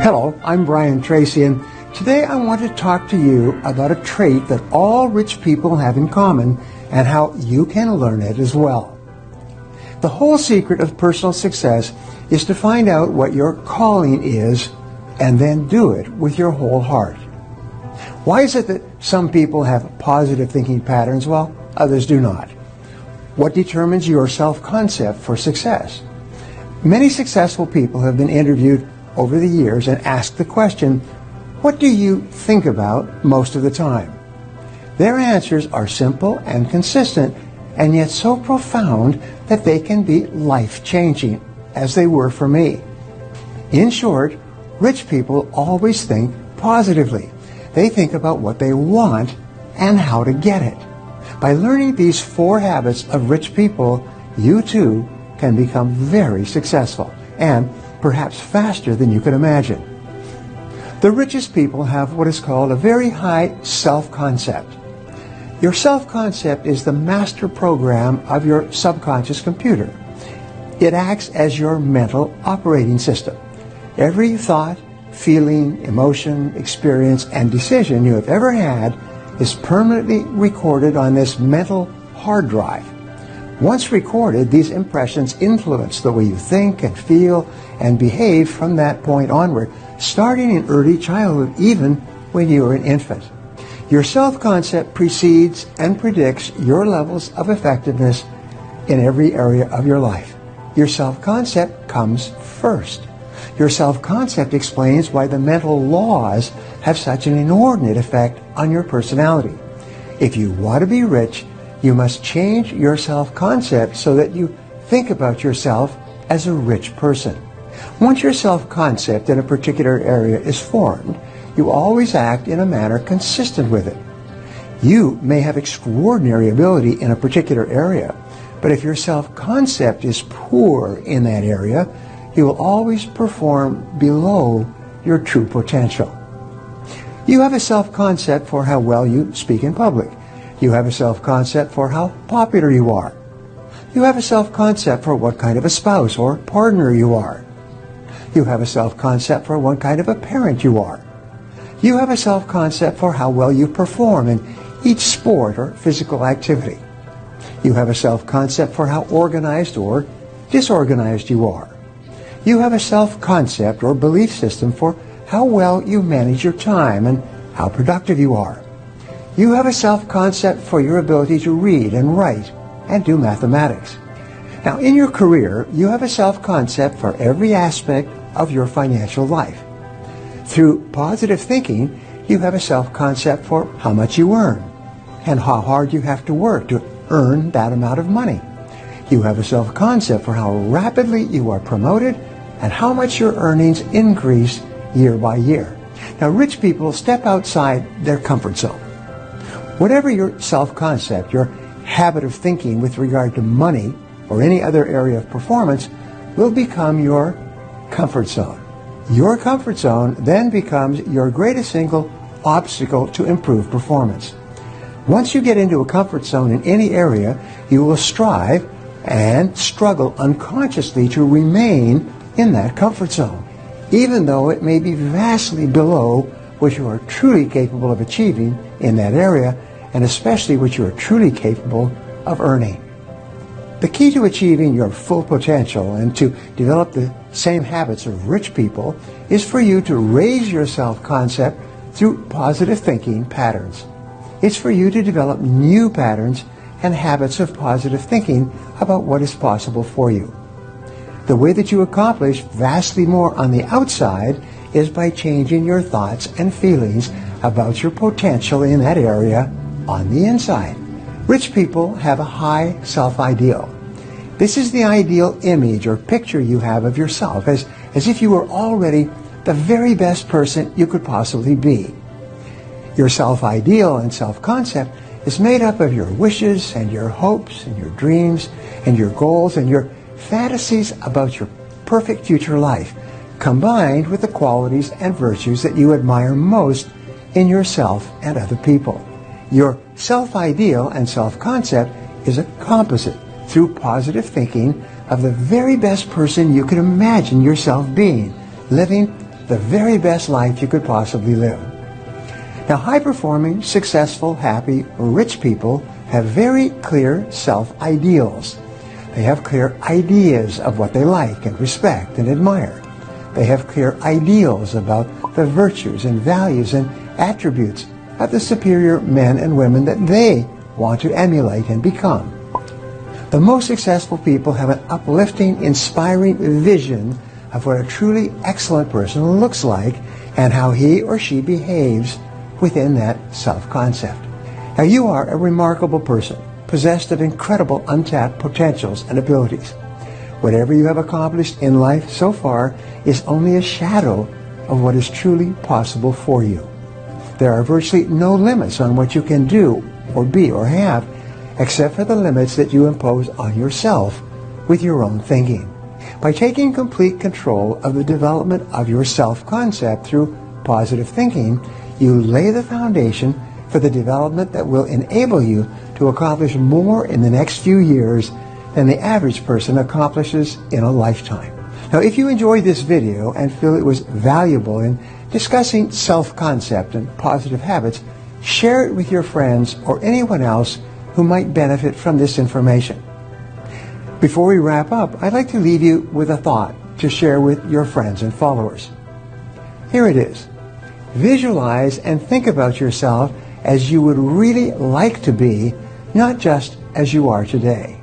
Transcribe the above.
Hello, I'm Brian Tracy, and today I want to talk to you about a trait that all rich people have in common and how you can learn it as well. The whole secret of personal success is to find out what your calling is and then do it with your whole heart. Why is it that some people have positive thinking patterns while others do not? What determines your self-concept for success? Many successful people have been interviewed over the years and asked the question, what do you think about most of the time? Their answers are simple and consistent, and yet so profound that they can be life-changing, as they were for me. In short, rich people always think positively. They think about what they want and how to get it. By learning these 4 habits of rich people, you too can become very successful, and perhaps faster than you can imagine. The richest people have what is called a very high self-concept. Your self-concept is the master program of your subconscious computer. It acts as your mental operating system. Every thought, feeling, emotion, experience, and decision you have ever had is permanently recorded on this mental hard drive. Once recorded, these impressions influence the way you think and feel and behave from that point onward, starting in early childhood, even when you are an infant. Your self-concept precedes and predicts your levels of effectiveness in every area of your life. Your self-concept comes first. Your self-concept explains why the mental laws have such an inordinate effect on your personality. If you want to be rich, you must change your self-concept so that you think about yourself as a rich person. Once your self-concept in a particular area is formed, you always act in a manner consistent with it. You may have extraordinary ability in a particular area, but if your self-concept is poor in that area, you will always perform below your true potential. You have a self-concept for how well you speak in public. You have a self-concept for how popular you are. You have a self-concept for what kind of a spouse or partner you are. You have a self-concept for what kind of a parent you are. You have a self-concept for how well you perform in each sport or physical activity. You have a self-concept for how organized or disorganized you are. You have a self-concept or belief system for how well you manage your time and how productive you are. You have a self-concept for your ability to read and write and do mathematics. Now, in your career, you have a self-concept for every aspect of your financial life. Through positive thinking, you have a self-concept for how much you earn and how hard you have to work to earn that amount of money. You have a self-concept for how rapidly you are promoted and how much your earnings increase year by year. Now, rich people step outside their comfort zone. Whatever your self-concept, your habit of thinking with regard to money or any other area of performance will become your comfort zone. Your comfort zone then becomes your greatest single obstacle to improve performance. Once you get into a comfort zone in any area, you will strive and struggle unconsciously to remain in that comfort zone, even though it may be vastly below what you are truly capable of achieving in that area, and especially what you are truly capable of earning. The key to achieving your full potential and to develop the same habits of rich people is for you to raise your self-concept through positive thinking patterns. It's for you to develop new patterns and habits of positive thinking about what is possible for you. The way that you accomplish vastly more on the outside is by changing your thoughts and feelings about your potential in that area on the inside. Rich people have a high self-ideal. This is the ideal image or picture you have of yourself, as if you were already the very best person you could possibly be. Your self-ideal and self-concept is made up of your wishes and your hopes and your dreams and your goals and your fantasies about your perfect future life, combined with the qualities and virtues that you admire most in yourself and other people. Your self-ideal and self-concept is a composite through positive thinking of the very best person you can imagine yourself being, living the very best life you could possibly live. Now, high-performing, successful, happy, rich people have very clear self-ideals. They have clear ideas of what they like and respect and admire. They have clear ideals about the virtues and values and attributes of the superior men and women that they want to emulate and become. The most successful people have an uplifting, inspiring vision of what a truly excellent person looks like and how he or she behaves within that self-concept. Now, you are a remarkable person, possessed of incredible untapped potentials and abilities. Whatever you have accomplished in life so far is only a shadow of what is truly possible for you. There are virtually no limits on what you can do or be or have, except for the limits that you impose on yourself with your own thinking. By taking complete control of the development of your self-concept through positive thinking, you lay the foundation for the development that will enable you to accomplish more in the next few years than the average person accomplishes in a lifetime. Now, if you enjoyed this video and feel it was valuable in discussing self-concept and positive habits, share it with your friends or anyone else who might benefit from this information. Before we wrap up, I'd like to leave you with a thought to share with your friends and followers. Here it is. Visualize and think about yourself as you would really like to be, not just as you are today.